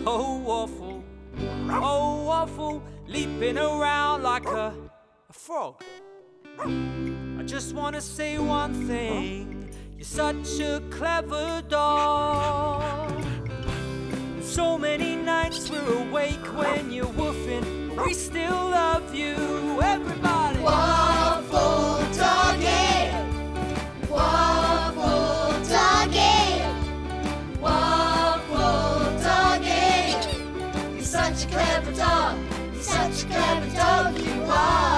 Oh, Waffle, leaping around like a frog. I just want to say one thing. You're such a clever dog. So many nights we're awake when you're woofing. We still love you, everybody. Waffle doggy, waffle doggy, waffle doggy. You're such a clever dog. You're such a clever dog. You are.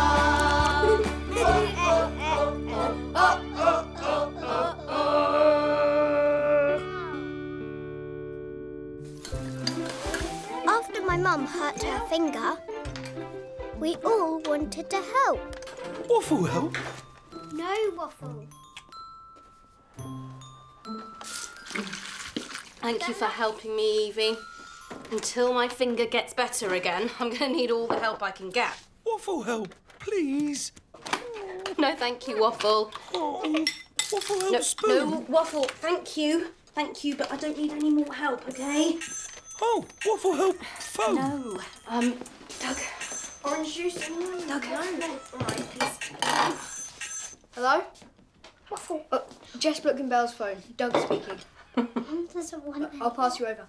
After my mum hurt her finger, we all wanted to help. Waffle help? No, Waffle. Thank you for helping me, Evie. Until my finger gets better again, I'm going to need all the help I can get. Waffle help, please. No, thank you, Waffle. Oh, Waffle help spoon. No, Waffle, thank you. Thank you, but I don't need any more help, OK? Oh, Waffle help phone. No. Doug. Orange juice. Doug. No. All right, please. Hello? Waffle. Jess Bell's phone. Doug speaking. Doesn't want I'll pass you over.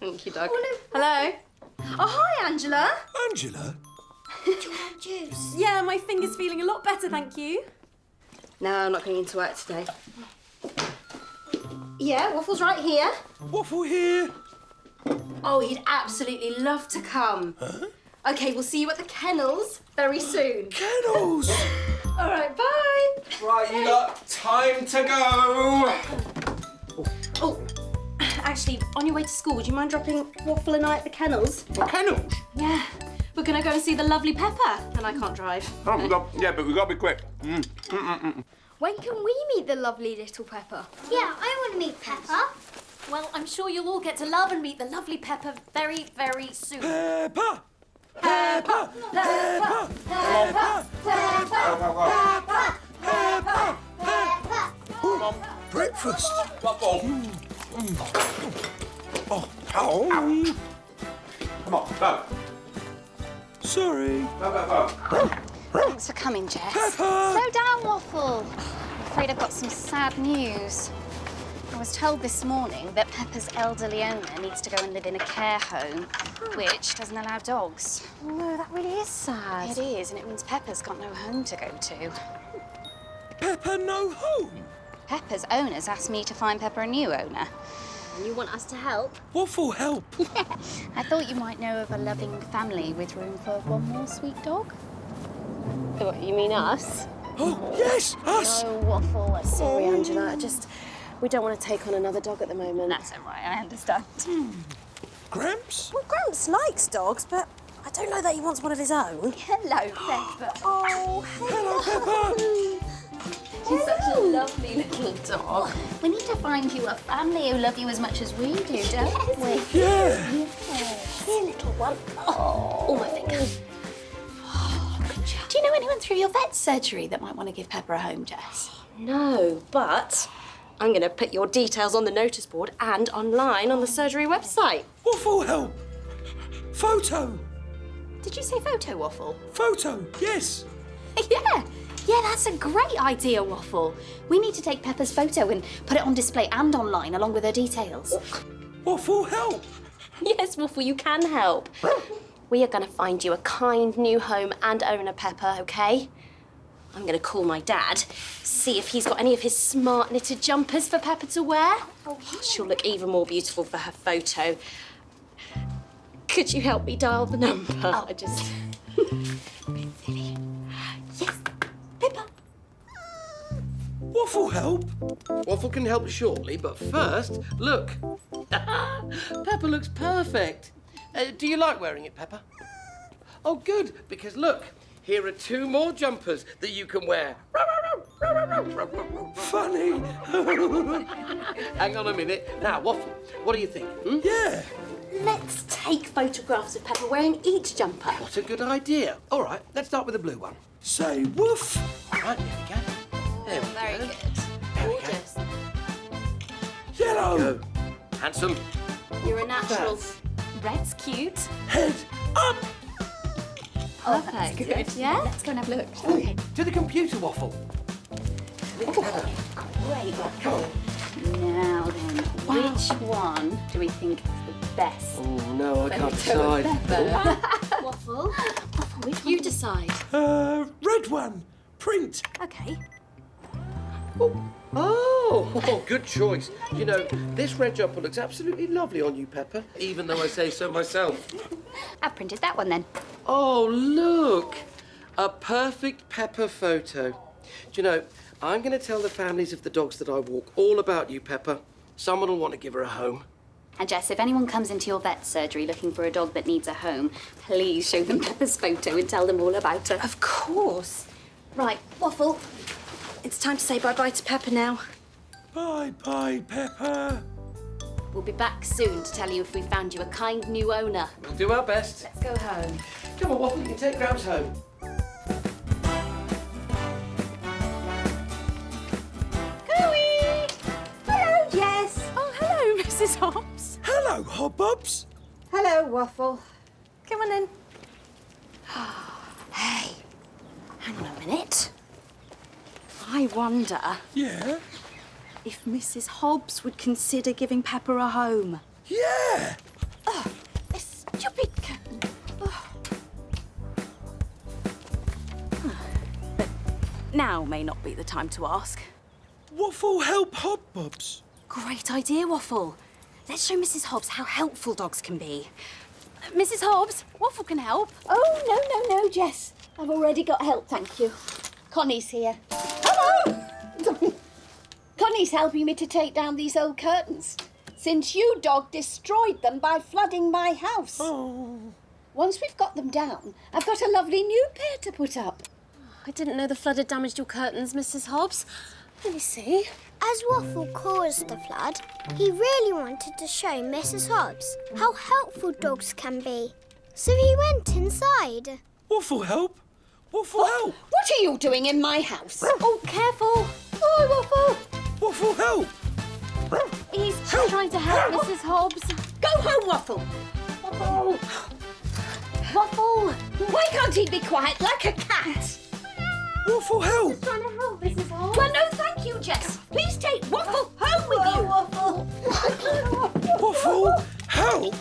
Thank you, Doug. Oh, no. Hello. Oh, hi, Angela. Angela? Do you want juice? Yeah, my finger's feeling a lot better, thank you. No, I'm not going into work today. Yeah, Waffle's right here. Waffle here. Oh, he'd absolutely love to come. Huh? OK, we'll see you at the kennels very soon. Kennels. All right, bye. Right, you lot, time to go. Oh, actually, on your way to school, would you mind dropping Waffle and I at the kennels? The kennels? Yeah, we're going to go and see the lovely Peppa, and I can't drive. Oh, yeah, but we've got to be quick. When can we meet the lovely little Peppa? Yeah, I want to meet Peppa. Well, I'm sure you'll all get to love and meet the lovely Peppa very, very soon. Peppa. Peppa. Peppa. Peppa. Peppa. Peppa. Peppa. Come on. Breakfast. Waffle. Oh. Come on, go. Sorry. Go. Thanks for coming, Jess. Peppa. Slow down, Waffle. I'm afraid I've got some sad news. I was told this morning that Peppa's elderly owner needs to go and live in a care home, which doesn't allow dogs. Oh, no, that really is sad. It is, and it means Peppa's got no home to go to. Peppa no home. Peppa's owners asked me to find Peppa a new owner. And you want us to help? Waffle help. I thought you might know of a loving family with room for one more sweet dog. What, you mean us? Oh, yes, us. No, Waffle. Sorry, Angela. We don't want to take on another dog at the moment. That's all right, I understand. Gramps? Well, Gramps likes dogs, but I don't know that he wants one of his own. Hello, Peppa. Oh, Hello, Peppa. She's such a lovely little dog. We need to find you a family who love you as much as we do, don't we? Yeah. Here, little one. Oh, my finger. Oh, good job. Do you know anyone through your vet surgery that might want to give Peppa a home, Jess? No, but I'm going to put your details on the notice board and online on the surgery website. Waffle help. Photo. Did you say photo, Waffle? Photo, yes. Yeah, that's a great idea, Waffle. We need to take Peppa's photo and put it on display and online along with her details. Waffle help. Yes, Waffle, you can help. We are going to find you a kind new home and owner, Peppa, OK? I'm going to call my dad, see if he's got any of his smart knitted jumpers for Peppa to wear. Oh, she'll look even more beautiful for her photo. Could you help me dial the number? Oh. I just... Yes, Peppa. Waffle help. Waffle can help shortly, but first, look. Peppa looks perfect. Do you like wearing it, Peppa? Oh, good, because look, here are 2 more jumpers that you can wear. Funny. Hang on a minute. Now, Waffle, what do you think? Yeah. Let's take photographs of Peppa wearing each jumper. What a good idea. All right, let's start with the blue one. Say woof. All right, there we go. There we Very go. good. There we go. Gorgeous. Yellow. Go. Handsome. You're a natural. Red's cute. Head up. Perfect. Good. Yeah? Let's go and have a look. Okay, to the computer, Waffle. Great. Come on. Now then, which one do we think is the best? Oh, no, I can't decide. Waffle. Waffle, which you decide. Red one. Print. Okay. Oh, good choice. You know, this red jumper looks absolutely lovely on you, Peppa, even though I say so myself. I've printed that one then. Oh, look. A perfect Peppa photo. Do you know, I'm going to tell the families of the dogs that I walk all about you, Peppa. Someone will want to give her a home. And Jess, if anyone comes into your vet surgery looking for a dog that needs a home, please show them Peppa's photo and tell them all about her. Of course. Right, Waffle. It's time to say bye-bye to Peppa now. Bye-bye, Peppa. We'll be back soon to tell you if we found you a kind new owner. We'll do our best. Let's go home. Come on, Waffle, you can take Gramps home. Hello, Jess. Oh, hello, Mrs Hobbs. Hello, Hobbobs. Hello, Waffle. Come on in. Hey, hang on a minute. I wonder Yeah? if Mrs Hobbs would consider giving Peppa a home. Yeah! This stupid curtain. But now may not be the time to ask. Waffle help Hobbobs. Great idea, Waffle. Let's show Mrs Hobbs how helpful dogs can be. Mrs Hobbs, Waffle can help. Oh, no, Jess. I've already got help, thank you. Connie's here. Hello! Connie's helping me to take down these old curtains, since you dog destroyed them by flooding my house. Oh. Once we've got them down, I've got a lovely new pair to put up. I didn't know the flood had damaged your curtains, Mrs Hobbs. Let me see. As Waffle caused the flood, he really wanted to show Mrs Hobbs how helpful dogs can be. So he went inside. Waffle help. Waffle help. What are you doing in my house? Oh, careful. Oh, Waffle! Waffle help. He's just trying to help Mrs Hobbs. Go home, Waffle! Waffle! Why can't he be quiet like a cat? Waffle help. Trying to help Mrs Hobbs. Well, no, thank you, Jess. Please take Waffle home with you. Waffle help.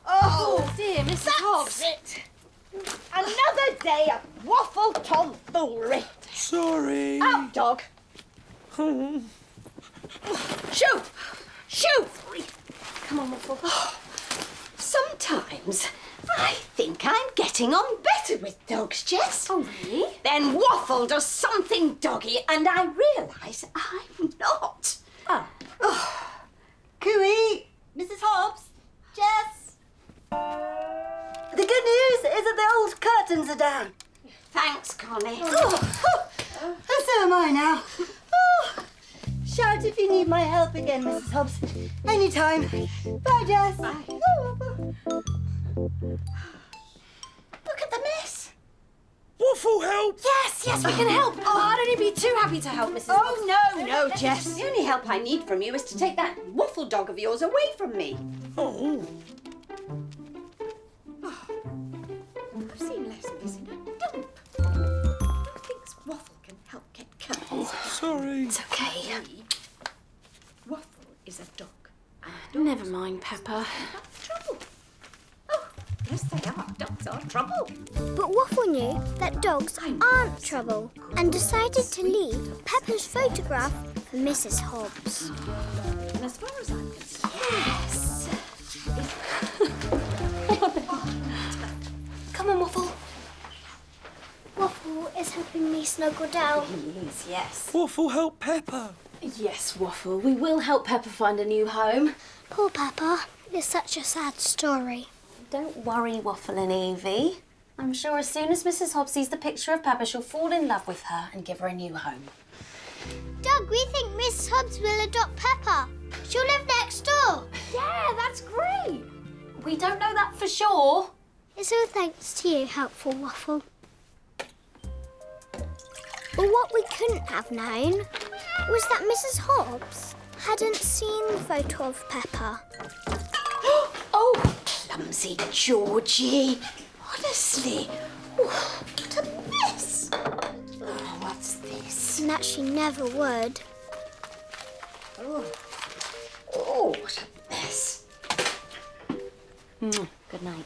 Oh dear, Mrs Hobbs. That's it. Another day of Waffle tomfoolery. Sorry. Out, dog. Shoot! Shoot! Come on, Waffle. Sometimes I think I'm getting on better with dogs, Jess. Oh, really? Then Waffle does something doggy and I realise I'm not. Oh. Cooey! Mrs Hobbs! Jess! The good news is that the old curtains are down. Thanks, Connie. And so am I now. Shout if you need my help again, Mrs Hobbs. Anytime. Bye, Jess. Bye. Look at the mess. Waffle help. Yes, we can help. Oh, I'd only be too happy to help, Mrs Hobbs. Oh, no, Jess. The only help I need from you is to take that Waffle dog of yours away from me. Oh. I've seen less of this in a dump. Who thinks Waffle can help get curtains? Sorry. It's okay. Waffle is a dog. Never mind, Peppa. Trouble. Oh, yes they are. Dogs are trouble. But Waffle knew that dogs aren't trouble and decided to leave Peppa's photograph for Mrs Hobbs. And as far as I'm concerned, Yes. Come on, Waffle. Waffle is helping me snuggle down. Please, yes. Waffle help Peppa. Yes, Waffle. We will help Peppa find a new home. Poor Peppa. It's such a sad story. Don't worry, Waffle and Evie. I'm sure as soon as Mrs Hobbs sees the picture of Peppa, she'll fall in love with her and give her a new home. Doug, we think Mrs Hobbs will adopt Peppa. She'll live next door. Yeah, that's great. We don't know that for sure. It's all thanks to you, helpful Waffle. But what we couldn't have known Was that Mrs Hobbs? Hadn't seen the photo of Peppa. Oh, clumsy Georgie. Honestly, what a mess. Oh, what's this? And that she never would. Oh, what a mess. Good night.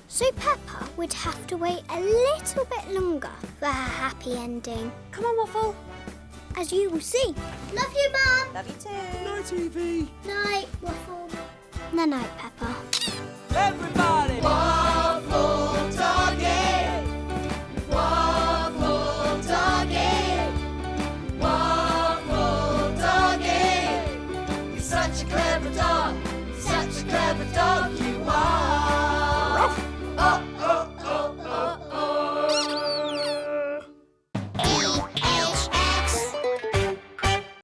So Peppa would have to wait a little bit longer for her happy ending. Come on, Waffle. As you will see. Love you, Mum. Love you too. Night, Evie. Night, Waffle. Night, Peppa. Everybody!